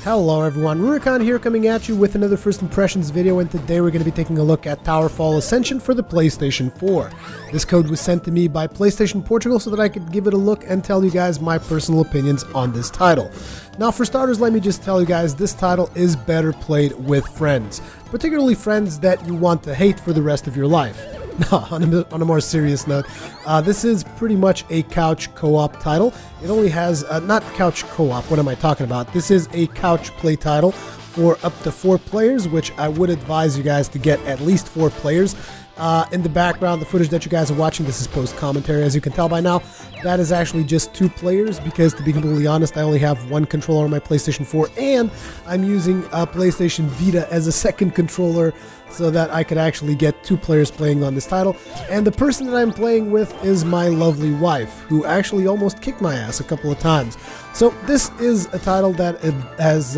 Hello everyone, Rurikhan here coming at you with another First Impressions video, and today we're going to be taking a look at Towerfall Ascension for the PlayStation 4. This code was sent to me by PlayStation Portugal so that I could give it a look and tell you guys my personal opinions on this title. Now for starters, let me just tell you guys this title is better played with friends, particularly friends that you want to hate for the rest of your life. No, on a more serious note, this is pretty much a couch co-op title. It only has, not couch co-op, what am I talking about? This is a couch play title for up to 4 players, which I would advise you guys to get at least 4 players. In the background, the footage that you guys are watching, this is post-commentary, as you can tell by now. That is actually just 2 players, because to be completely honest, I only have 1 controller on my PlayStation 4, and I'm using a PlayStation Vita as a second controller, so that I could actually get 2 players playing on this title. And the person that I'm playing with is my lovely wife, who actually almost kicked my ass a couple of times. So this is a title that has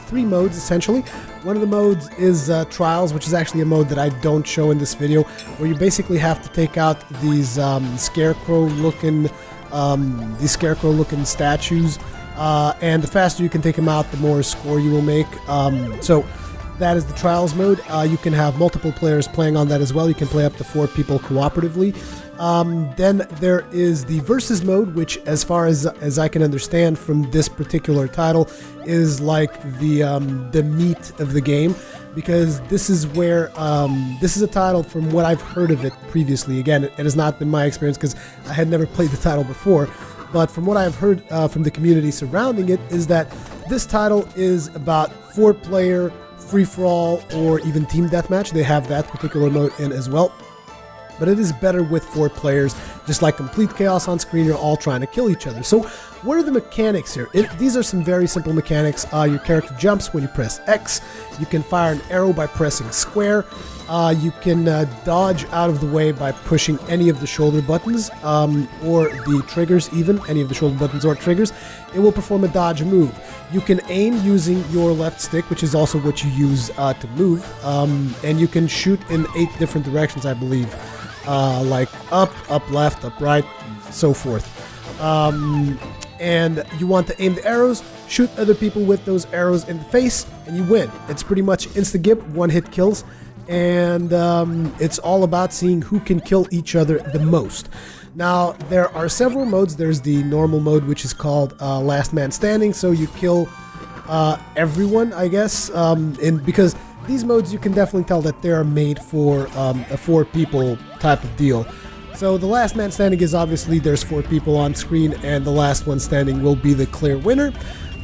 3 modes, essentially. One of the modes is Trials, which is actually a mode that I don't show in this video, where you basically have to take out these scarecrow-looking statues, and the faster you can take them out, the more score you will make. So that is the Trials mode. You can have multiple players playing on that as well. You can play up to 4 people cooperatively. Then there is the Versus mode, which, as far as I can understand from this particular title, is like the meat of the game, because this is where this is a title, from what I've heard of it previously. Again, it has not been my experience because I had never played the title before, but from what I've heard from the community surrounding it, is that this title is about 4-player free-for-all or even team deathmatch. They have that particular mode in as well. But it is better with 4 players, just like complete chaos on screen. You're all trying to kill each other. So what are the mechanics here? These are some very simple mechanics. Your character jumps when you press X. You can fire an arrow by pressing square. You can dodge out of the way by pushing any of the shoulder buttons, or the triggers even, any of the shoulder buttons or triggers. It will perform a dodge move. You can aim using your left stick, which is also what you use to move, and you can shoot in 8 different directions, I believe. Like up, left, up, right, so forth. And you want to aim the arrows, shoot other people with those arrows in the face, and you win. It's pretty much insta-gip, 1-hit kills, and it's all about seeing who can kill each other the most. Now, there are several modes. There's the normal mode, which is called Last Man Standing, so you kill everyone, I guess, because these modes, you can definitely tell that they are made for a 4-people type of deal. So the Last Man Standing is obviously there's 4 people on screen, and the last one standing will be the clear winner.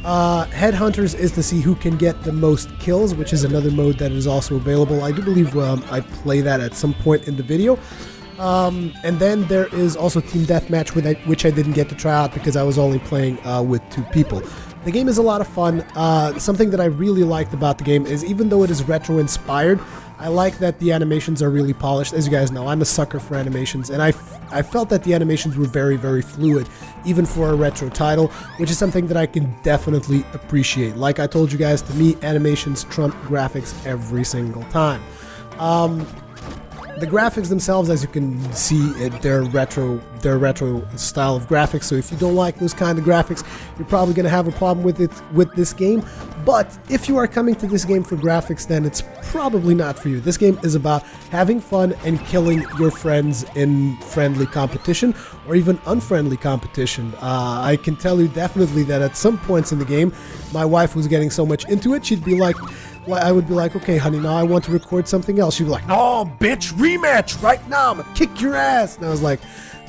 Headhunters is to see who can get the most kills, which is another mode that is also available. I do believe I play that at some point in the video. And then there is also Team Deathmatch, which I didn't get to try out because I was only playing with 2 people. The game is a lot of fun. Something that I really liked about the game is, even though it is retro-inspired, I like that the animations are really polished. As you guys know, I'm a sucker for animations, and I felt that the animations were very, very fluid, even for a retro title, which is something that I can definitely appreciate. Like I told you guys, to me, animations trump graphics every single time. The graphics themselves, as you can see, they're retro style of graphics, so if you don't like those kind of graphics, you're probably going to have a problem with this game. But if you are coming to this game for graphics, then it's probably not for you. This game is about having fun and killing your friends in friendly competition, or even unfriendly competition. I can tell you definitely that at some points in the game, my wife was getting so much into it, she'd be like, I would be like, okay, honey, now I want to record something else. She'd be like, no, bitch, rematch right now. I'm gonna kick your ass. And I was like,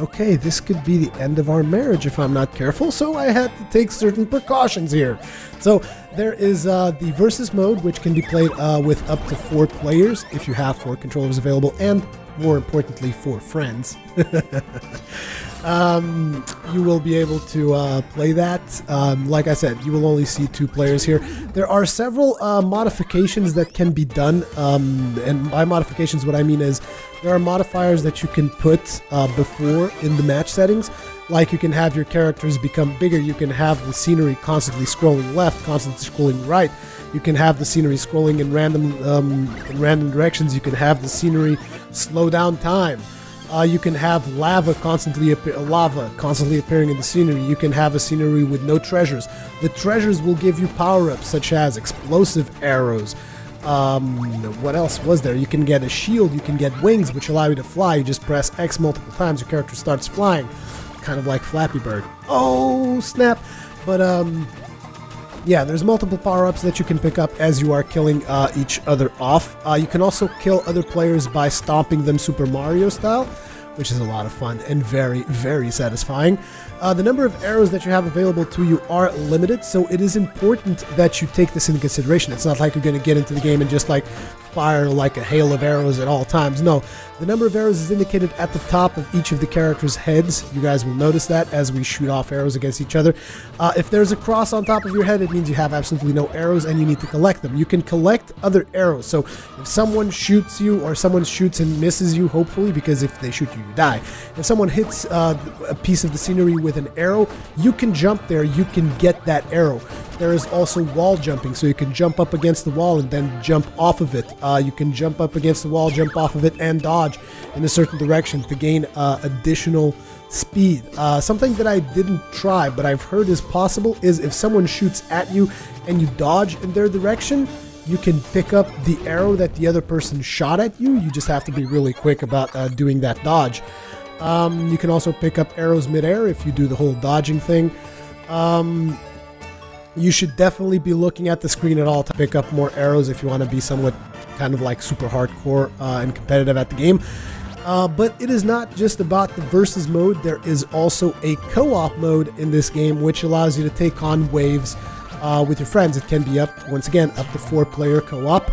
okay, this could be the end of our marriage if I'm not careful. So I had to take certain precautions here. So there is the Versus mode, which can be played with up to 4 players if you have 4 controllers available, and more importantly, 4 friends. You will be able to play that. Like I said, you will only see 2 players here. There are several modifications that can be done, and by modifications what I mean is there are modifiers that you can put before in the match settings. Like you can have your characters become bigger, you can have the scenery constantly scrolling left, constantly scrolling right, you can have the scenery scrolling in random directions, you can have the scenery slow down time. You can have lava constantly appearing in the scenery. You can have a scenery with no treasures. The treasures will give you power-ups such as explosive arrows. What else was there? You can get a shield, you can get wings, which allow you to fly. You just press X multiple times, your character starts flying. Kind of like Flappy Bird. Oh, snap! But, yeah, there's multiple power-ups that you can pick up as you are killing each other off. You can also kill other players by stomping them Super Mario style, which is a lot of fun and very, very satisfying. The number of arrows that you have available to you are limited, so it is important that you take this into consideration. It's not like you're going to get into the game and just like fire like a hail of arrows at all times. No, the number of arrows is indicated at the top of each of the characters' heads. You guys will notice that as we shoot off arrows against each other. If there's a cross on top of your head, it means you have absolutely no arrows and you need to collect them. You can collect other arrows, so if someone shoots you or someone shoots and misses you, hopefully, because if they shoot you, you die. If someone hits a piece of the scenery with an arrow, you can jump there, you can get that arrow. There is also wall jumping, so you can jump up against the wall and then jump off of it. You can jump up against the wall, jump off of it, and dodge in a certain direction to gain additional speed. Something that I didn't try, but I've heard is possible, is if someone shoots at you and you dodge in their direction, you can pick up the arrow that the other person shot at you. You just have to be really quick about doing that dodge. You can also pick up arrows midair if you do the whole dodging thing. You should definitely be looking at the screen at all to pick up more arrows if you want to be somewhat kind of like super hardcore and competitive at the game. But it is not just about the versus mode. There is also a co-op mode in this game, which allows you to take on waves with your friends. It can be once again, up to 4-player co-op.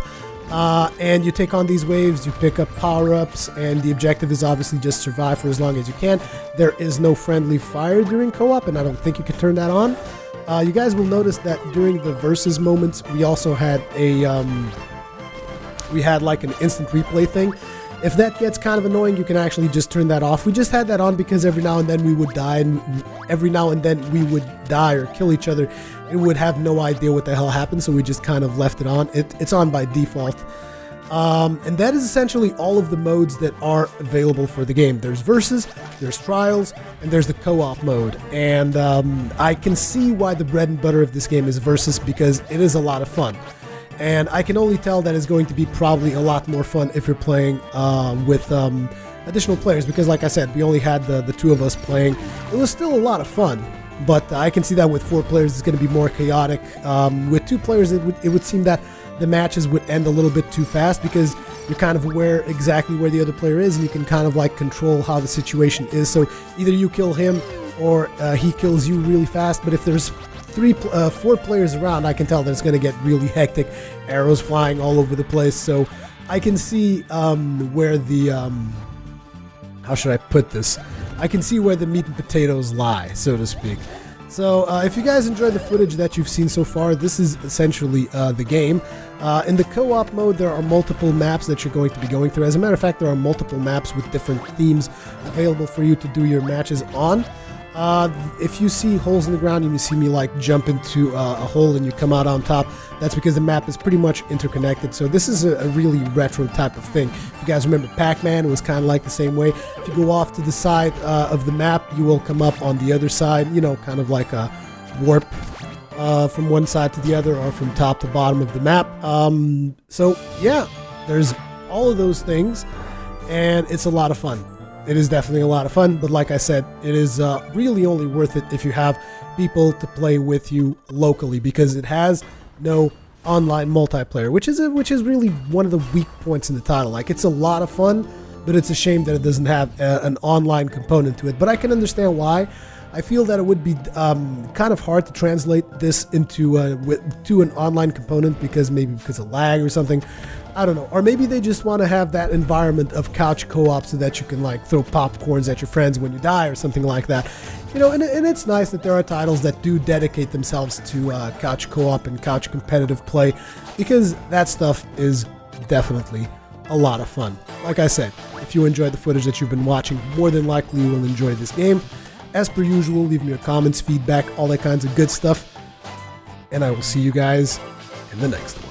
And you take on these waves, you pick up power-ups, and the objective is obviously just survive for as long as you can. There is no friendly fire during co-op, and I don't think you can turn that on. You guys will notice that during the versus moments, we also had like an instant replay thing. If that gets kind of annoying, you can actually just turn that off. We just had that on because every now and then we would die, and every now and then we would die or kill each other, and we would have no idea what the hell happened, so we just kind of left it on. It's on by default. And that is essentially all of the modes that are available for the game. There's Versus, there's Trials, and there's the co-op mode. And I can see why the bread and butter of this game is Versus, because it is a lot of fun. And I can only tell that it's going to be probably a lot more fun if you're playing with additional players, because like I said, we only had the two of us playing. It was still a lot of fun, but I can see that with 4 players it's going to be more chaotic. With 2 players it would seem that the matches would end a little bit too fast, because you're kind of aware exactly where the other player is and you can kind of like control how the situation is. So either you kill him or he kills you really fast. But if there's 4 players around, I can tell that it's going to get really hectic, arrows flying all over the place. So I can see where the how should I put this? I can see where the meat and potatoes lie, so to speak. So if you guys enjoyed the footage that you've seen so far, this is essentially the game. In the co-op mode, there are multiple maps that you're going to be going through. As a matter of fact, there are multiple maps with different themes available for you to do your matches on. If you see holes in the ground and you see me like jump into a hole and you come out on top, that's because the map is pretty much interconnected. So this is a really retro type of thing. If you guys remember Pac-Man, it was kind of like the same way. If you go off to the side of the map, you will come up on the other side, you know, kind of like a warp from one side to the other or from top to bottom of the map. So yeah, there's all of those things and it's a lot of fun. It is definitely a lot of fun, but like I said, it is really only worth it if you have people to play with you locally, because it has no online multiplayer, which is really one of the weak points in the title. Like, it's a lot of fun, but it's a shame that it doesn't have an online component to it. But I can understand why. I feel that it would be kind of hard to translate this into to an online component, because of lag or something. I don't know. Or maybe they just want to have that environment of couch co-op so that you can like throw popcorns at your friends when you die or something like that. You know, and it's nice that there are titles that do dedicate themselves to couch co-op and couch competitive play, because that stuff is definitely a lot of fun. Like I said, if you enjoyed the footage that you've been watching, more than likely you will enjoy this game. As per usual, leave me your comments, feedback, all that kinds of good stuff, and I will see you guys in the next one.